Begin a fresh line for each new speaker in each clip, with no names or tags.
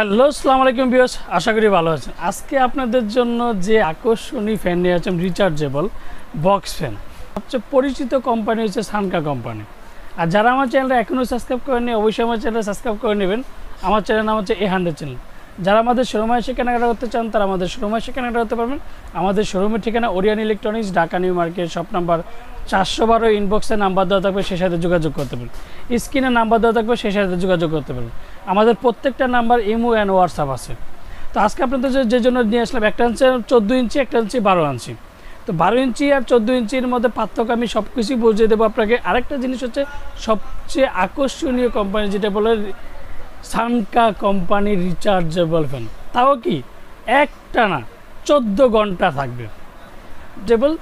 Hello, আসসালামু আলাইকুম viewers, আশা করি ভালো আছেন। আজকে আপনাদের জন্য যে আকর্ষণীয় ফ্যান নিয়ে আসলাম, রিচার্জেবল বক্স ফ্যান। সবচেয়ে পরিচিত কোম্পানি হচ্ছে সানকা কোম্পানি। আর যারা আমার চ্যানেলটা এখনও সাবস্ক্রাইব করেননি, অবশ্যই আমার চ্যানেলটা সাবস্ক্রাইব করে নেবেন। আমার চ্যানেল নাম হচ্ছে A100 চ্যানেল। যারা আমাদের শোরুমে এসে কেনাকাটা করতে চান, তারা আমাদের শোরুমে এসে কেনাকাটা করতে পারবেন। আমাদের শোরুমের ঠিকানা Orion electronics, Dhaka new market, shop number 412। ইনবক্সে নাম্বার দেওয়া থাকবে, সেই সাথে যোগাযোগ করতে পারবেন। স্ক্রিনে নাম্বার দেওয়া থাকবে, সেই সাথে যোগাযোগ করতে পারবেন। আমাদের প্রত্যেকটা নাম্বার ইমো অ্যান্ড হোয়াটসঅ্যাপ আছে। তো আজকে আপনাদের যে জন্য নিয়ে আসলাম, একটা হচ্ছে 14 ইঞ্চি, একটা হচ্ছে 12 ইঞ্চি। তো 12 ইঞ্চি আর 14 ইঞ্চির মধ্যে পার্থক্য আমি সব কিছুই বুঝিয়ে দেবো আপনাকে। আরেকটা জিনিস হচ্ছে সবচেয়ে আকর্ষণীয় কোম্পানি, যেটা বলে সানকা কোম্পানির রিচার্জেবল ফ্যান। তাও কি একটানা 14 ঘন্টা থাকবে। টেবল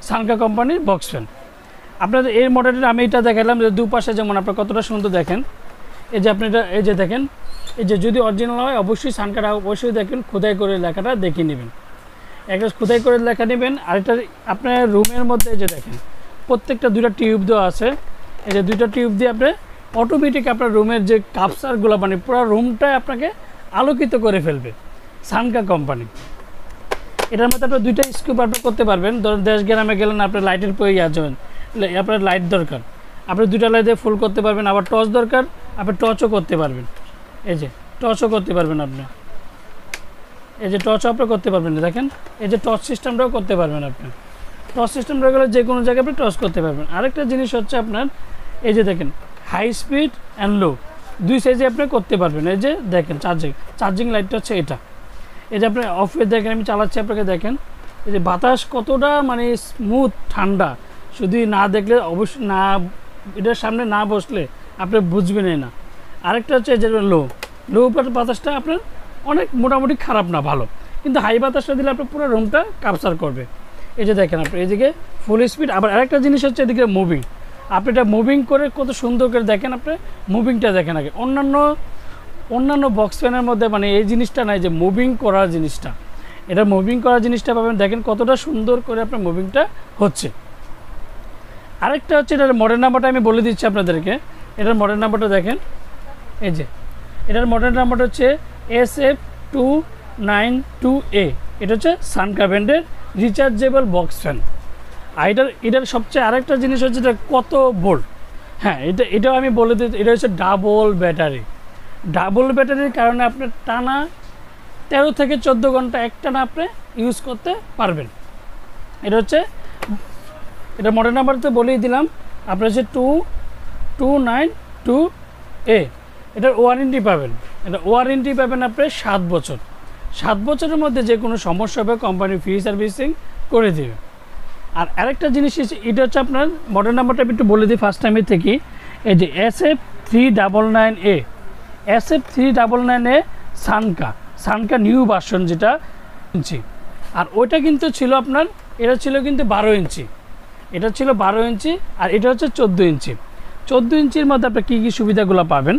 সানকা কোম্পানির বক্স ফ্যান। আপনাদের এই মডেলের আমি এটা দেখালাম যে দুপাশে যেমন আপনার কতটা সুন্দর দেখেন। এই যে আপনি এটা এই যে দেখেন, এই যে যদি অরিজিনাল হয় অবশ্যই সানকাটা অবশ্যই দেখেন, খোদাই করে লেখাটা দেখে নেবেন। একটা খোদাই করে লেখা নেবেন। আর এটা আপনার রুমের মধ্যে যে দেখেন প্রত্যেকটা দুইটা টিউব দেওয়া আছে। এই যে দুইটা টিউব দিয়ে আপনি অটোমেটিক আপনার রুমের যে কাপসারগুলো মানে পুরো রুমটাই আপনাকে আলোকিত করে ফেলবে সানকা কোম্পানি। এটার মধ্যে আপনার দুইটা স্কুপ আপনি করতে পারবেন। ধরুন দেশ গ্রামে গেলেন, আপনার লাইটের প্রয়োজন, আপনার লাইট দরকার, আপনি দুইটা লাইট দিয়ে ফুল করতে পারবেন। আবার টর্চ দরকার, আপনি টর্চও করতে পারবেন। এই যে টর্চও করতে পারবেন আপনি। এই যে টর্চ আপনি করতে পারবেন, দেখেন এই যে টর্চ সিস্টেমটাও করতে পারবেন আপনি। টর্চ সিস্টেমটা গেলে যে কোনো জায়গায় আপনি টর্চ করতে পারবেন। আরেকটা জিনিস হচ্ছে আপনার এই যে দেখেন হাই স্পিড অ্যান্ড লো দুই সাইজে আপনি করতে পারবেন। এই যে দেখেন চার্জিং লাইটটা হচ্ছে এটা। এই যে আপনি অফে দেখেন, আমি চালাচ্ছি আপনাকে দেখেন। এই যে বাতাস কতটা মানে স্মুথ ঠান্ডা, শুধু না দেখলে অবশ্যই না, এটার সামনে না বসলে আপনি বুঝবেনই না। আরেকটা হচ্ছে যে লো বাতাসটা আপনার অনেক মোটামুটি খারাপ না, ভালো, কিন্তু হাই বাতাসটা দিলে আপনার পুরো রুমটা কাপসার করবে। এই যে দেখেন আপনি এদিকে ফুল স্পিড। আবার আরেকটা জিনিস হচ্ছে এদিকে মুভিং। আপনি এটা মুভিং করে কত সুন্দর করে দেখেন, আপনি মুভিংটা দেখেন আগে। অন্যান্য বক্স ফ্যানের মধ্যে মানে এই জিনিসটা নাই যে মুভিং করার জিনিসটা। এটা মুভিং করার জিনিসটা পাবেন, দেখেন কতটা সুন্দর করে আপনার মুভিংটা হচ্ছে। আরেকটা হচ্ছে এটার মডেল নাম্বারটা আমি বলে দিচ্ছি আপনাদেরকে। এটার মডেল নাম্বারটা দেখেন, এই যে এটার মডেল নাম্বারটা হচ্ছে SF292A। এটা হচ্ছে সানকা ব্র্যান্ডের রিচার্জেবল বক্স ফ্যান। আর এটার সবচেয়ে আরেকটা জিনিস হচ্ছে এটা কত ভোল্ট। হ্যাঁ, এটাও আমি বলে দিই, এটা হচ্ছে ডাবল ব্যাটারি। ডাবল ব্যাটারির কারণে আপনার টানা 13 থেকে 14 ঘন্টা একটানা আপনি ইউজ করতে পারবেন। এটা হচ্ছে এটা মডেল নাম্বার তো বলেই দিলাম আপনার হচ্ছে 2292A। এটার ওয়ারেন্টি পাবেন, আপনি 7 বছর। 7 বছরের মধ্যে যে কোনো সমস্যা হবে কোম্পানি ফ্রি সার্ভিসিং করে দেবে। আর আরেকটা জিনিস এটা হচ্ছে আপনার মডেল নাম্বারটা আমি একটু বলে দিই ফার্স্ট টাইমের থেকে। এই যে SF399A, SF399A সানকা নিউ ভার্সন, যেটা ইঞ্চি। আর ওইটা কিন্তু ছিল আপনার, এটা ছিল কিন্তু 12 ইঞ্চি। এটা ছিল 12 ইঞ্চি আর এটা হচ্ছে 14 ইঞ্চি। 14 ইঞ্চির মধ্যে আপনি কী কী সুবিধাগুলো পাবেন,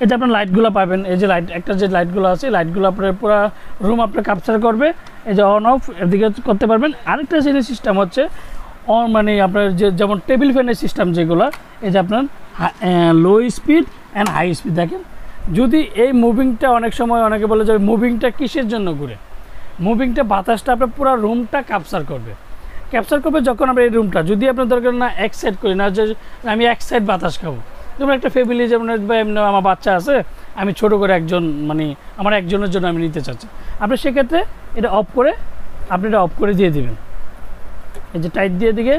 এই যে আপনার লাইটগুলো পাবেন। এই যে একটা যে লাইটগুলো আছে, লাইটগুলো আপনার পুরো রুম আপনার ক্যাপচার করবে। এই যে অন অফ এদিকে করতে পারবেন। আরেকটা জিনিস সিস্টেম হচ্ছে মানে আপনার যেমন টেবিল ফ্যানের সিস্টেম যেগুলো, এই যে আপনার low speed and high speed. দেখেন যদি এই মুভিংটা, অনেক সময় অনেকে বলে যে মুভিংটা কিসের জন্য ঘুরে, মুভিংটা বাতাসটা আপনার পুরো রুমটা ক্যাপচার করবে যখন আমরা এই রুমটা যদি আপনার দরকার না এক সাইড করি না, যে আমি এক সাইড বাতাস খাবো, যেমন একটা ফ্যামিলি, যেমন আমার বাচ্চা আছে, আমি ছোট করে একজন মানে আমার একজনের জন্য আমি নিতে চাচ্ছি, আপনি সেক্ষেত্রে এটা অফ করে দিয়ে দিবেন। এই যে টাইট দিয়ে দিকে,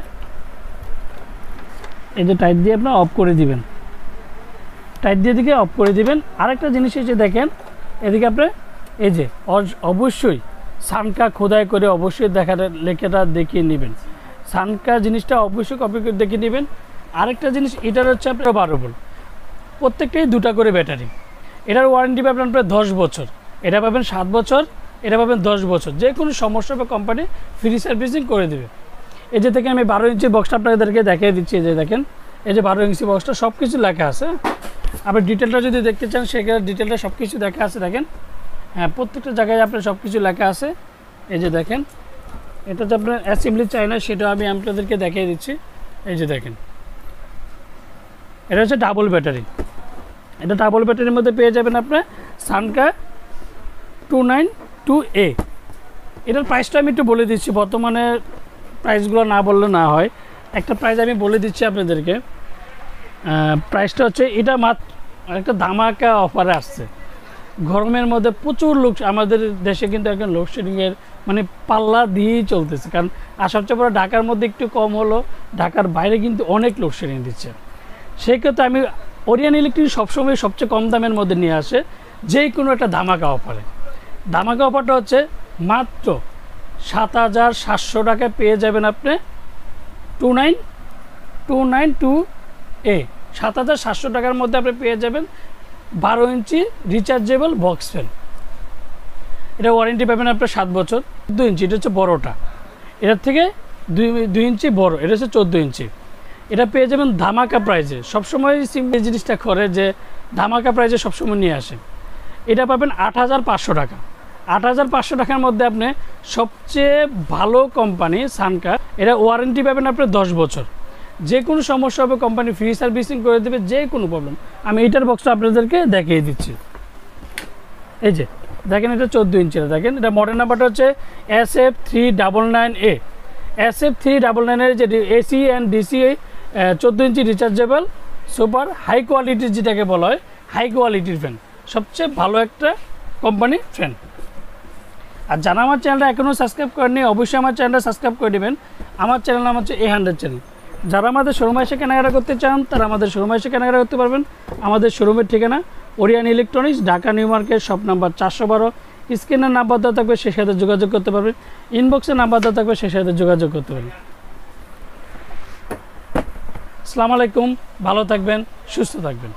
এই যে টাইট দিয়ে আপনার অফ করে দিবেন, অফ করে দিবেন। আরেকটা জিনিস হচ্ছে দেখেন এদিকে আপনি এই যে অবশ্যই সানকা খোদাই করে অবশ্যই লেখাটা দেখিয়ে নেবেন। সানকা জিনিসটা অবশ্যই কপি করে দেখিয়ে নেবেন। আরেকটা জিনিস এটার হচ্ছে আপনার 12 ভোল্ট, প্রত্যেকটাই 2টা করে ব্যাটারি। এটার ওয়ারেন্টি পাবেন আপনার 10 বছর, এটা পাবেন 7 বছর, এটা পাবেন 10 বছর। যে কোনো সমস্যা বা কোম্পানি ফ্রি সার্ভিসিং করে দেবে। এই যে থেকে আমি 12 ইঞ্চি বক্সটা আপনাদেরকে দেখিয়ে দিচ্ছি। এই যে দেখেন এই যে 12 ইঞ্চি বক্সটা সব কিছু লেখা আছে। আপনি ডিটেলটা যদি দেখতে চান সেখানে ডিটেলটা সব কিছু দেখা আছে, দেখেন। হ্যাঁ, প্রত্যেকটা জায়গায় আপনার সব কিছু লেখা আছে। এই যে দেখেন এটা যে আপনার অ্যাসেম্বলি চাই না, সেটা আমি আপনাদেরকে দেখিয়ে দিচ্ছি। এই যে দেখেন এটা হচ্ছে ডাবল ব্যাটারি। এটা ডাবল ব্যাটারির মধ্যে পেয়ে যাবেন আপনার সানকা 292A। এটার প্রাইসটা আমি একটু বলে দিচ্ছি, বর্তমানে প্রাইসগুলো না বললে না হয়। একটা প্রাইস আমি বলে দিচ্ছি আপনাদেরকে। প্রাইসটা হচ্ছে এটা মাত্র একটা ধামাকা অফারে আসছে। গরমের মধ্যে প্রচুর লোক আমাদের দেশে কিন্তু এখন লোডশেডিংয়ের মানে পাল্লা দিয়েই চলতেছে, কারণ আর সবচেয়ে বড় ঢাকার মধ্যে একটু কম হলো, ঢাকার বাইরে কিন্তু অনেক লোডশেডিং দিচ্ছে। সেই ক্ষেত্রে আমি ওরিয়ন ইলেকট্রিক সবসময় সবচেয়ে কম দামের মধ্যে নিয়ে আসে যে কোনো একটা ধামাকা অফারে। ধামাকা অফারটা হচ্ছে মাত্র 7,700 টাকায় পেয়ে যাবেন আপনি 292A। 7,700 টাকার মধ্যে আপনি পেয়ে যাবেন 12 ইঞ্চি রিচার্জেবল বক্স ফ্যান। এটা ওয়ারেন্টি পাবেন আপনার 7 বছর। 14 ইঞ্চি, এটা হচ্ছে বড়োটা, এটার থেকে 2 ইঞ্চি বড়, এটা হচ্ছে 14 ইঞ্চি। এটা পেয়ে যাবেন ধামাকা প্রাইজে। সবসময় সিম্পল জিনিসটা করে যে ধামাকা প্রাইজে সবসময় নিয়ে আসে। এটা পাবেন 8,500 টাকা। 8,500 টাকার মধ্যে আপনি সবচেয়ে ভালো কোম্পানি সানকা, এটা ওয়ারেন্টি পাবেন আপনি 10 বছর। যে কোনো সমস্যা হবে কোম্পানি ফ্রি সার্ভিসিং করে দেবে, যে কোনো প্রবলেম। আমি এইটার বক্সটা আপনাদেরকে দেখিয়ে দিচ্ছি। এই যে দেখেন, এটা 14 ইঞ্চিটা দেখেন। এটা মডেল নাম্বারটা হচ্ছে SF399A। SF399 যে AC and DC 14 inch rechargeable super high কোয়ালিটির, যেটাকে বলা হয় হাই কোয়ালিটির ফ্যান, সবচেয়ে ভালো একটা কোম্পানি ফ্যান। আর যারা আমার চ্যানেলটা এখনও সাবস্ক্রাইব করেননি অবশ্যই আমার চ্যানেলটা সাবস্ক্রাইব করে দেবেন। আমার চ্যানেল নাম হচ্ছে A100 চ্যানেল। যারা আমাদের শোরুমে এসে কেনাকাটা করতে চান তারা আমাদের শোরুমে এসে কেনাকাটা করতে পারবেন। আমাদের শোরুমের ঠিকানা Orion electronics, Dhaka new market, shop number 412। স্ক্রিনের নাম্বার দেওয়া থাকবে, সে সাথে যোগাযোগ করতে পারবেন। ইনবক্সের নাম্বার দেওয়া থাকবে, সে সাথে যোগাযোগ করতে পারবেন। আসসালামু আলাইকুম, ভালো থাকবেন, সুস্থ থাকবেন।